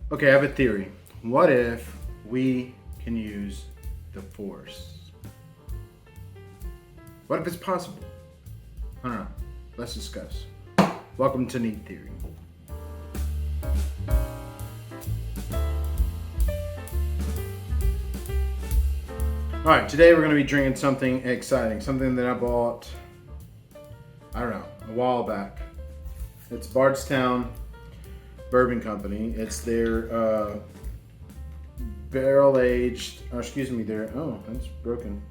Okay, I have a theory. What if we can use the Force? What if it's possible? I don't know. Let's discuss. Welcome to Neat Theory. All right, today we're going to be drinking something exciting, something that I bought, I don't know, a while back. It's Bardstown Bourbon Company. It's their barrel aged, oh, that's broken.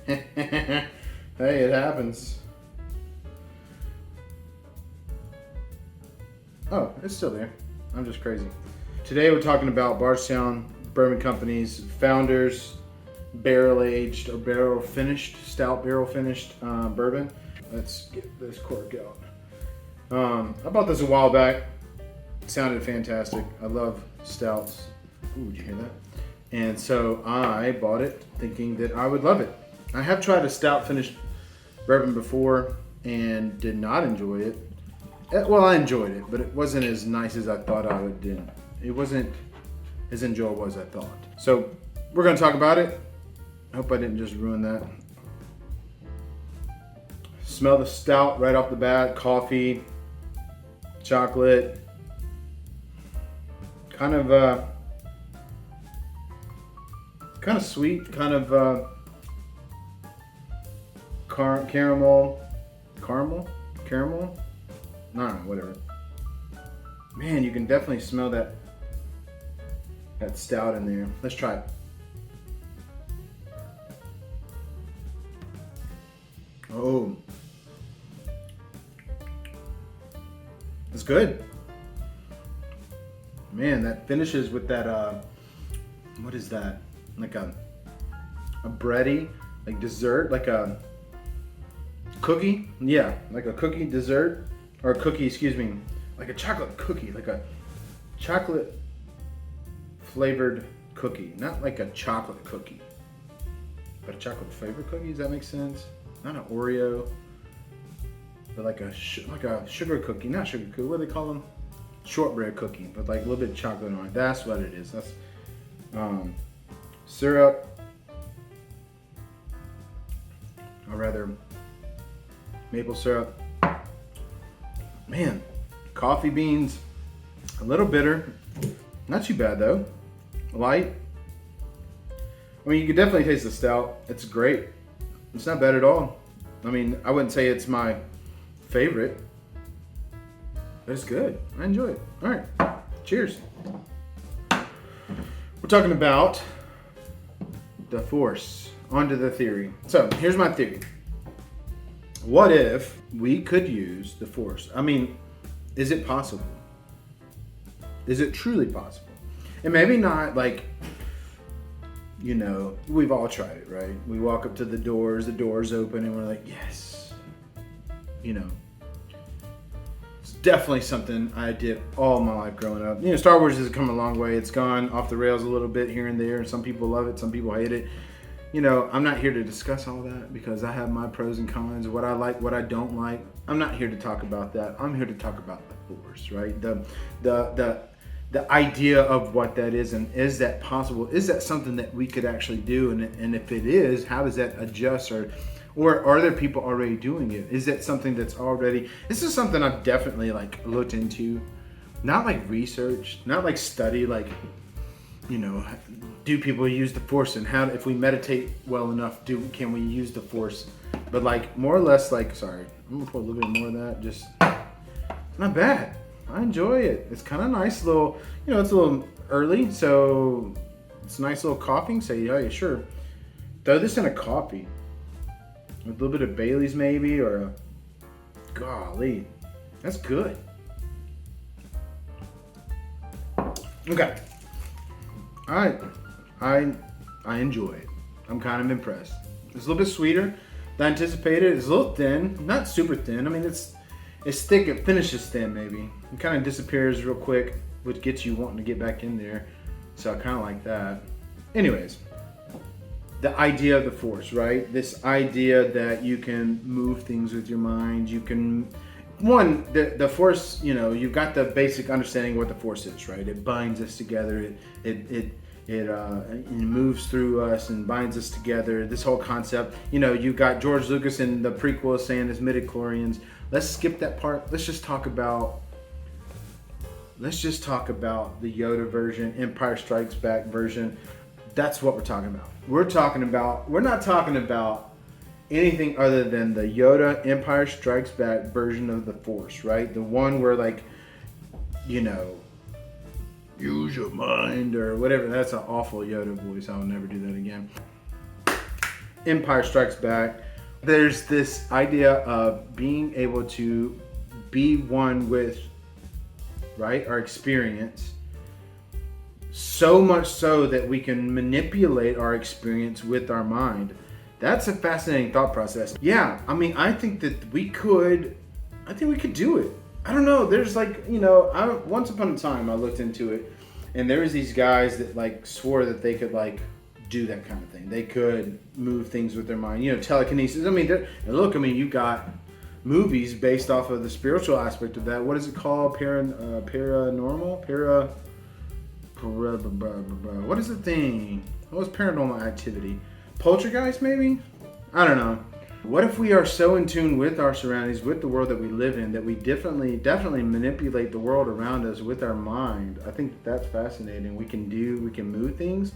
Hey, it happens. Oh, it's still there. I'm just crazy. Today we're talking about Bardstown Bourbon Company's founders barrel aged or barrel finished, stout barrel finished bourbon. Let's get this cork out. I bought this a while back. It sounded fantastic. I love stouts. Ooh, did you hear that? And so I bought it thinking that I would love it. I have tried a stout finished bourbon before and did not enjoy it. Well, I enjoyed it, but it wasn't as nice as I thought I would do. It wasn't as enjoyable as I thought. So we're going to talk about it. I hope I didn't just ruin that. Smell the stout right off the bat. Coffee, chocolate, kind of sweet, kind of caramel, nah, whatever. Man, you can definitely smell that stout in there. Let's try it. Oh, it's good. Man, that finishes with that, what is that? Like a bready, like dessert, like a cookie? Yeah, like a cookie dessert, or a cookie, excuse me, like a chocolate cookie, like a chocolate flavored cookie. Not like a chocolate cookie, but a chocolate flavored cookie, does that make sense? Not an Oreo, but like a sugar cookie, not sugar cookie, what do they call them? Shortbread cookie, but like a little bit of chocolate on it. That's what it is. That's syrup, or rather maple syrup. Man, coffee beans, a little bitter, not too bad though. Light. I mean, you can definitely taste the stout. It's great. It's not bad at all. I mean, I wouldn't say it's my favorite, but it's good. I enjoy it. All right, cheers. We're talking about the Force. On to the theory. So here's my theory. What if we could use the Force? I mean, is it possible? Is it truly possible? And maybe not like, you know, we've all tried it, right? We walk up to the doors open, and we're like, yes. You know, it's definitely something I did all my life growing up. You know, Star Wars has come a long way. It's gone off the rails a little bit here and there. Some people love it, some people hate it. You know, I'm not here to discuss all that because I have my pros and cons, what I like, what I don't like. I'm not here to talk about that. I'm here to talk about the Force, right? The idea of what that is, and is that possible? Is that something that we could actually do? And if it is, how does that adjust? Or are there people already doing it? Is that something that's already, this is something I've definitely like looked into, not like research, not like study, like, you know, do people use the Force, and how, if we meditate well enough, can we use the Force? But like more or less like, sorry, I'm gonna put a little bit more of that, just, it's not bad. I enjoy it. It's kind of nice little, you know, it's a little early, so it's a nice little coughing. So yeah, sure. Throw this in a coffee. A little bit of Bailey's maybe, or a, golly, that's good. Okay. All right. I enjoy it. I'm kind of impressed. It's a little bit sweeter than anticipated. It's a little thin, not super thin. I mean, it's thick. It finishes thin, maybe. It kind of disappears real quick, which gets you wanting to get back in there. So I kind of like that. Anyways, the idea of the Force, right? This idea that you can move things with your mind. You can one, the force, you've got the basic understanding of what the force is, right? It binds us together. It moves through us and binds us together. This whole concept, you've got George Lucas in the prequel saying it's midichlorians. Let's skip that part. Let's just talk about the Yoda version, Empire Strikes Back version. That's what we're talking about. We're not talking about anything other than the Yoda Empire Strikes Back version of the Force, right? The one where use your mind or whatever. That's an awful Yoda voice. I'll never do that again. Empire Strikes Back. There's this idea of being able to be one with, right, our experience. So much so that we can manipulate our experience with our mind. That's a fascinating thought process. Yeah, I think that we could do it. I don't know. There's once upon a time I looked into it, and there was these guys that swore that they could do that kind of thing. They could move things with their mind. Telekinesis. You got movies based off of the spiritual aspect of that. What is it called? Paranormal? What is the thing? What was Paranormal Activity? Poltergeist, maybe? I don't know. What if we are so in tune with our surroundings, with the world that we live in, that we definitely manipulate the world around us with our mind? I think that's fascinating. We can move things.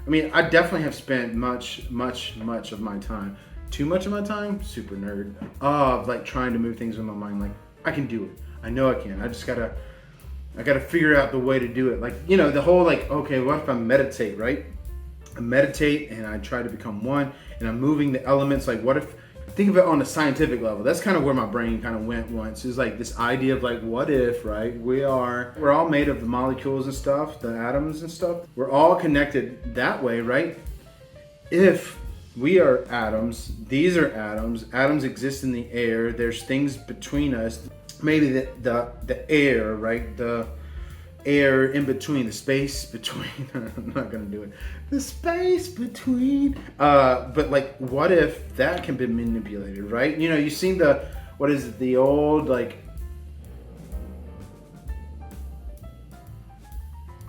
I definitely have spent much of my time, too much of my time, super nerd, of trying to move things with my mind. I can do it. I know I can. I gotta figure out the way to do it. The whole okay, what if I meditate, right? I meditate and I try to become one, and I'm moving the elements. What if, think of it on a scientific level. That's kind of where my brain kind of went once. It's this idea of what if, right? We're all made of the molecules and stuff, the atoms and stuff. We're all connected that way, right? If we are atoms, these are atoms. Atoms exist in the air. There's things between us. Maybe the air, right? The air in between, the space between. I'm not gonna do it. The space between. But what if that can be manipulated, right? You've seen the old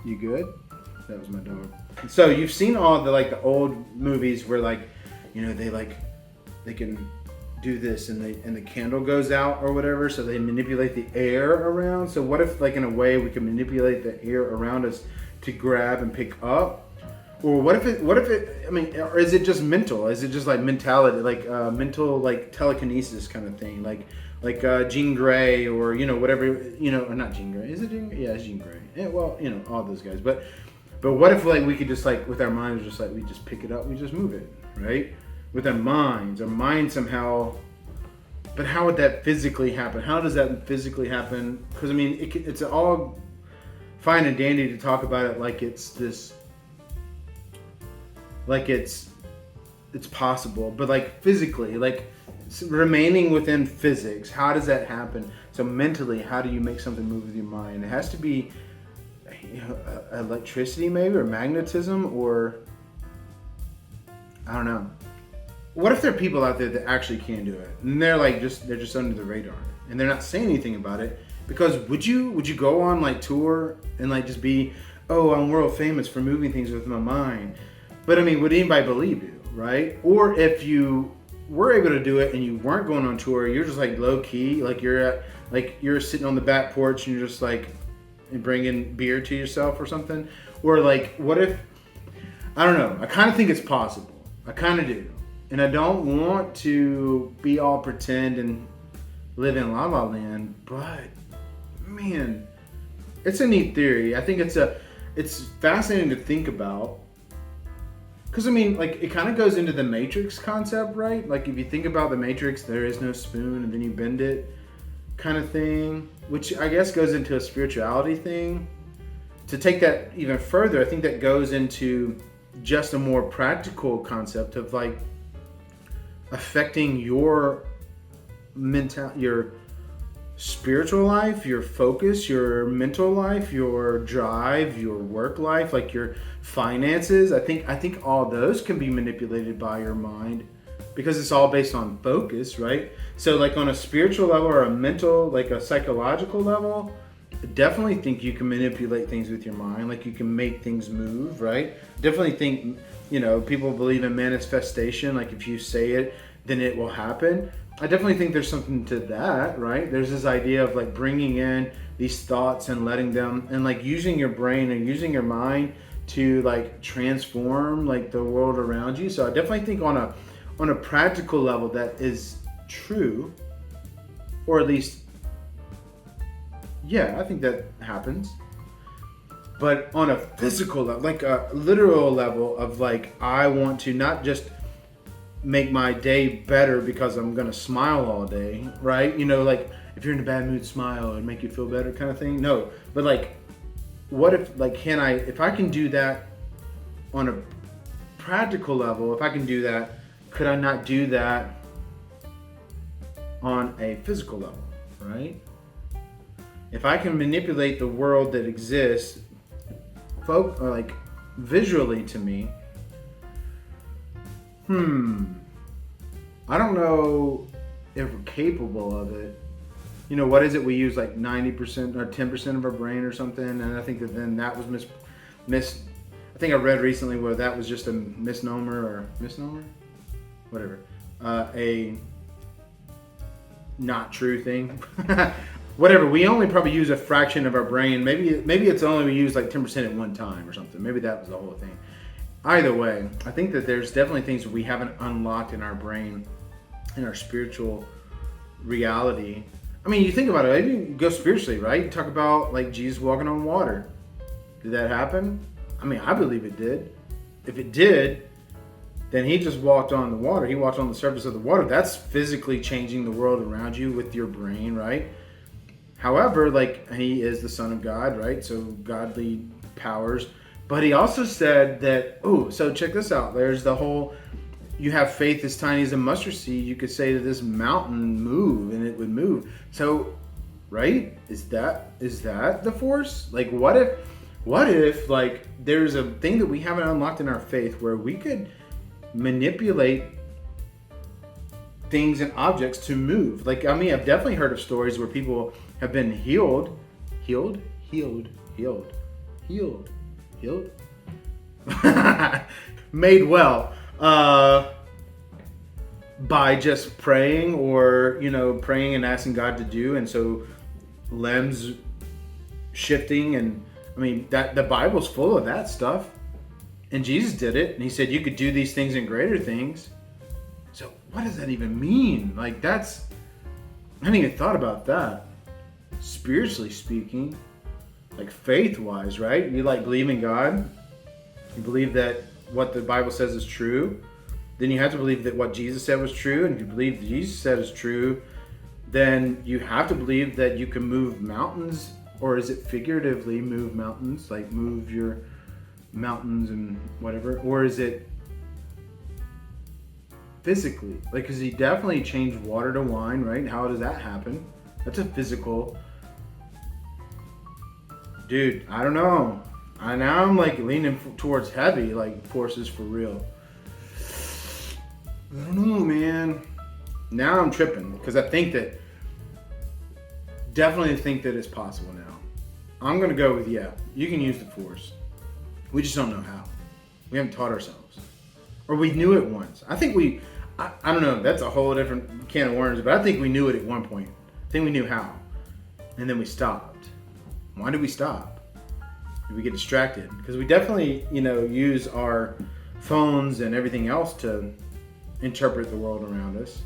You good? That was my dog. So you've seen all the old movies where they can do this and the candle goes out or whatever, so they manipulate the air around. So what if in a way we can manipulate the air around us to grab and pick up? Or what if it or is it just mental? Is it just mentality, mental telekinesis kind of thing, Jean Grey or whatever, or not Jean Grey? Is it Jean Grey? Yeah, it's Jean Grey. Yeah, well, all those guys. But what if we could just with our minds just we just pick it up, we just move it, right? With our minds somehow. But how would that physically happen? How does that physically happen? Because it's all fine and dandy to talk about it it's this, it's possible, but physically, remaining within physics, how does that happen? So mentally, how do you make something move with your mind? It has to be electricity, maybe, or magnetism, or I don't know. What if there are people out there that actually can do it, and they're just under the radar, and they're not saying anything about it? Because would you go on tour and just be, oh, I'm world famous for moving things with my mind? But would anybody believe you, right? Or if you were able to do it and you weren't going on tour, you're just low key, you're sitting on the back porch and you're just bringing beer to yourself or something. Or what if, I don't know, I kind of think it's possible. I kind of do. And I don't want to be all pretend and live in La La Land, but man, it's a neat theory. I think it's fascinating to think about. Because it kind of goes into the Matrix concept, right? If you think about the Matrix, there is no spoon and then you bend it kind of thing, which I guess goes into a spirituality thing. To take that even further, I think that goes into just a more practical concept of affecting your your spiritual life, your focus, your mental life, your drive, your work life, your finances. I think all those can be manipulated by your mind because it's all based on focus, right? So like on a spiritual level or a mental, like a psychological level, I definitely think you can manipulate things with your mind. Like you can make things move, right? Definitely think, people believe in manifestation. Like if you say it, then it will happen. I definitely think there's something to that, right? There's this idea of like bringing in these thoughts and letting them, and like using your brain and using your mind to like transform like the world around you. So I definitely think on a practical level that is true, or at least, yeah, I think that happens. But on a physical level, like a literal level of like, I want to not just make my day better because I'm gonna smile all day, right? Like if you're in a bad mood, smile and make you feel better, kind of thing. No, but like, what if, like, if I can do that on a practical level, if I can do that, could I not do that on a physical level, right? If I can manipulate the world that exists, or like visually to me, I don't know if we're capable of it. What is it? We use like 90% or 10% of our brain or something, and I think that was I think I read recently where that was just a misnomer, whatever, a not true thing. Whatever. We only probably use a fraction of our brain. Maybe it's only we use like 10% at one time or something. Maybe that was the whole thing. Either way, I think that there's definitely things that we haven't unlocked in our brain, in our spiritual reality. I mean, you think about it, maybe go spiritually, right? You talk about like Jesus walking on water. Did that happen? I mean, I believe it did. If it did, then he just walked on the water. He walked on the surface of the water. That's physically changing the world around you with your brain, right? However, like, he is the Son of God, right? So godly powers. But he also said that, so check this out. There's the whole, you have faith as tiny as a mustard seed. You could say to this mountain, move, and it would move. So, right? Is that the force? Like, what if like there's a thing that we haven't unlocked in our faith where we could manipulate things and objects to move? Like, I mean, I've definitely heard of stories where people have been healed, made well, by just praying or, praying and asking God to do. And so limbs shifting, and I mean, that the Bible's full of that stuff. And Jesus did it, and he said you could do these things and greater things. So what does that even mean? Like, I hadn't even thought about that. Spiritually speaking, like faith-wise, right? You like believe in God. You believe that what the Bible says is true. Then you have to believe that what Jesus said was true. And if you believe that Jesus said is true, then you have to believe that you can move mountains. Or is it figuratively move mountains? Like move your mountains and whatever? Or is it physically? Like, because he definitely changed water to wine, right? How does that happen? That's a physical. Dude, I don't know. Now I'm like leaning towards heavy, like forces for real. I don't know, man. Now I'm tripping because I definitely think that it's possible now. I'm gonna go with, yeah, you can use the force. We just don't know how. We haven't taught ourselves, or we knew it once. I think I don't know. That's a whole different can of worms. But I think we knew it at one point. I think we knew how, and then we stopped. Why did we stop? Did we get distracted? Because we definitely, use our phones and everything else to interpret the world around us.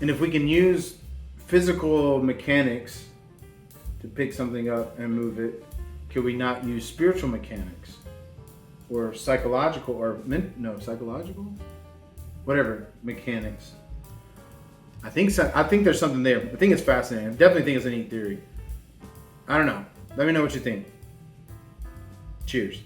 And if we can use physical mechanics to pick something up and move it, could we not use spiritual mechanics or psychological psychological? Whatever, mechanics. I think there's something there. I think it's fascinating. I definitely think it's a neat theory. I don't know. Let me know what you think. Cheers.